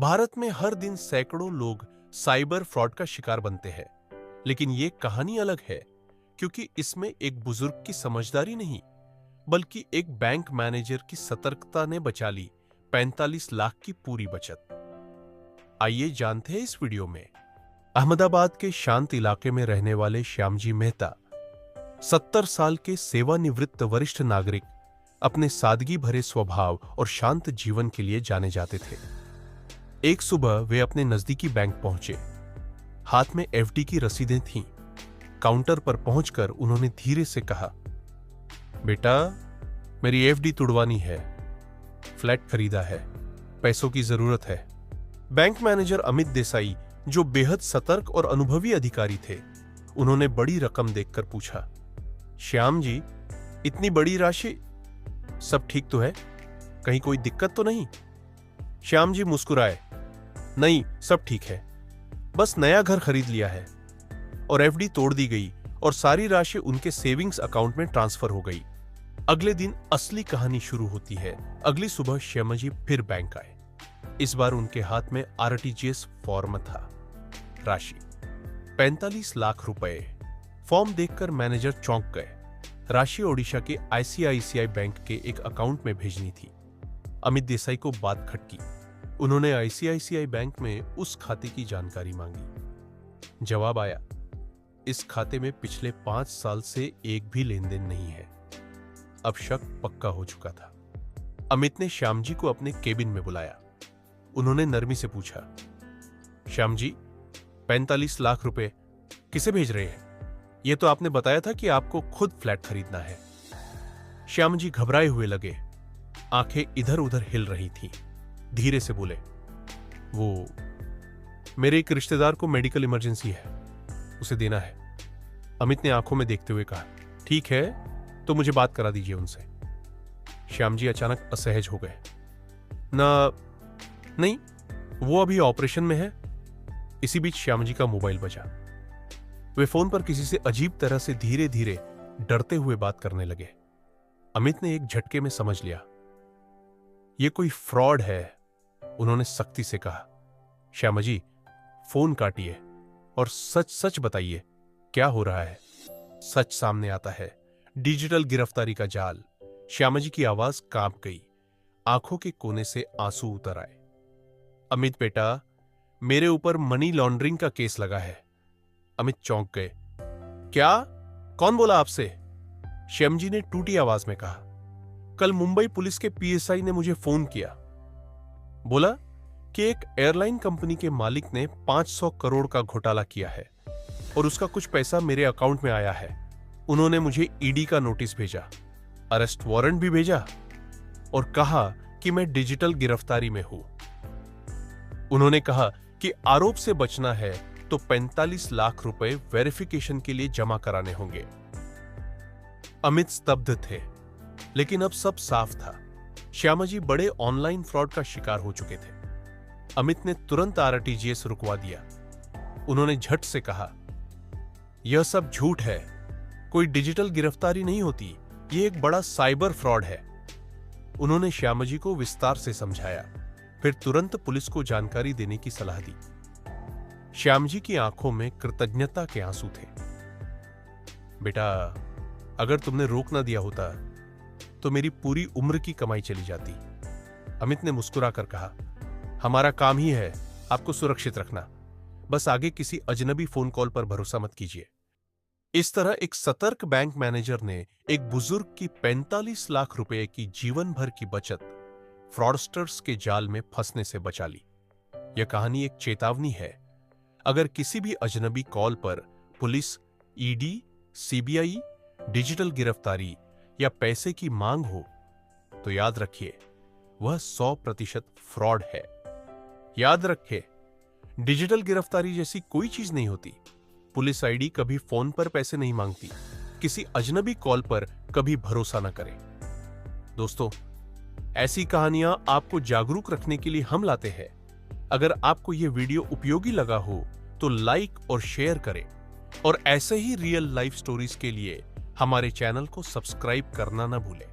भारत में हर दिन सैकड़ों लोग साइबर फ्रॉड का शिकार बनते हैं, लेकिन ये कहानी अलग है क्योंकि इसमें एक बुजुर्ग की समझदारी नहीं, बल्कि एक बैंक मैनेजर की सतर्कता ने बचा ली 45 लाख की पूरी बचत। आइए जानते हैं इस वीडियो में। अहमदाबाद के शांत इलाके में रहने वाले श्यामजी मेहता 70 साल के सेवानिवृत्त वरिष्ठ नागरिक अपने सादगी भरे स्वभाव और शांत जीवन के लिए जाने जाते थे। एक सुबह वे अपने नजदीकी बैंक पहुंचे। हाथ में एफडी की रसीदें थीं। काउंटर पर पहुंचकर उन्होंने धीरे से कहा, बेटा, मेरी एफडी तुड़वानी है। फ्लैट खरीदा है, पैसों की जरूरत है। बैंक मैनेजर अमित देसाई, जो बेहद सतर्क और अनुभवी अधिकारी थे, उन्होंने बड़ी रकम देखकर पूछा, श्याम जी, इतनी बड़ी राशि, सब ठीक तो है? कहीं कोई दिक्कत तो नहीं? श्याम जी मुस्कुराए, नहीं, सब ठीक है, बस नया घर खरीद लिया है। और एफडी तोड़ दी गई और सारी राशि उनके सेविंग्स अकाउंट में ट्रांसफर हो गई। अगले दिन असली कहानी शुरू होती है। अगली सुबह श्यामजी फिर बैंक आए। इस बार उनके हाथ में आरटीजीएस फॉर्म था। राशि 45 लाख रुपए। फॉर्म देखकर मैनेजर चौंक गए। राशि ओडिशा के आईसीआईसीआई बैंक के एक अकाउंट में भेजनी थी। अमित देसाई को बात खटकी। उन्होंने आईसीआईसीआई बैंक में उस खाते की जानकारी मांगी। जवाब आया, इस खाते में पिछले 5 साल से एक भी लेन देन नहीं है। अब शक पक्का हो चुका था। अमित ने श्याम जी को अपने केबिन में बुलाया। उन्होंने नरमी से पूछा, श्याम जी, 45 लाख रुपए किसे भेज रहे हैं? यह तो आपने बताया था कि आपको खुद फ्लैट खरीदना है। श्याम जी घबराए हुए लगे। आंखें इधर उधर हिल रही थीं। धीरे से बोले, वो मेरे एक रिश्तेदार को मेडिकल इमरजेंसी है, उसे देना है। अमित ने आंखों में देखते हुए कहा, ठीक है, तो मुझे बात करा दीजिए उनसे। श्याम जी अचानक असहज हो गए। नहीं, वो अभी ऑपरेशन में है। इसी बीच श्याम जी का मोबाइल बजा। वे फोन पर किसी से अजीब तरह से धीरे धीरे डरते हुए बात करने लगे। अमित ने एक झटके में समझ लिया, यह कोई फ्रॉड है। उन्होंने सख्ती से कहा, श्याम जी, फोन काटिए और सच सच बताइए क्या हो रहा है। सच सामने आता है, डिजिटल गिरफ्तारी का जाल। श्याम जी की आवाज कांप गई। आंखों के कोने से आंसू उतर आए। अमित बेटा, मेरे ऊपर मनी लॉन्ड्रिंग का केस लगा है। अमित चौंक गए। क्या? कौन बोला आपसे? श्याम जी ने टूटी आवाज में कहा, कल मुंबई पुलिस के पीएसआई ने मुझे फोन किया। बोला कि एक एयरलाइन कंपनी के मालिक ने 500 करोड़ का घोटाला किया है और उसका कुछ पैसा मेरे अकाउंट में आया है। उन्होंने मुझे ईडी का नोटिस भेजा, अरेस्ट वारंट भी भेजा और कहा कि मैं डिजिटल गिरफ्तारी में हूं। उन्होंने कहा कि आरोप से बचना है तो 45 लाख रुपए वेरिफिकेशन के लिए जमा कराने होंगे। अमित स्तब्ध थे, लेकिन अब सब साफ था। श्यामजी बड़े ऑनलाइन फ्रॉड का शिकार हो चुके थे। अमित ने तुरंत आरटीजीएस रुकवा दिया। उन्होंने झट से कहा, यह सब झूठ है, कोई डिजिटल गिरफ्तारी नहीं होती, यह एक बड़ा साइबर फ्रॉड है। उन्होंने श्यामजी को विस्तार से समझाया, फिर तुरंत पुलिस को जानकारी देने की सलाह दी। श्यामजी की आंखों में कृतज्ञता के आंसू थे। बेटा, अगर तुमने रोक ना दिया होता तो मेरी पूरी उम्र की कमाई चली जाती। अमित ने मुस्कुराकर कहा, हमारा काम ही है आपको सुरक्षित रखना, बस आगे किसी अजनबी फोन कॉल पर भरोसा मत कीजिए। इस तरह एक सतर्क बैंक मैनेजर ने एक बुजुर्ग की 45 लाख रुपए की जीवन भर की बचत फ्रॉडस्टर्स के जाल में फंसने से बचा ली। यह कहानी एक चेतावनी है। अगर किसी भी अजनबी कॉल पर पुलिस, ईडी, सीबीआई, डिजिटल गिरफ्तारी या पैसे की मांग हो तो याद रखिए, वह 100% फ्रॉड है। याद रखें, डिजिटल गिरफ्तारी जैसी कोई चीज नहीं होती। पुलिस आईडी कभी फोन पर पैसे नहीं मांगती। किसी अजनबी कॉल पर कभी भरोसा न करें। दोस्तों, ऐसी कहानियां आपको जागरूक रखने के लिए हम लाते हैं। अगर आपको यह वीडियो उपयोगी लगा हो तो लाइक और शेयर करें और ऐसे ही रियल लाइफ स्टोरीज के लिए हमारे चैनल को सब्सक्राइब करना न भूलें।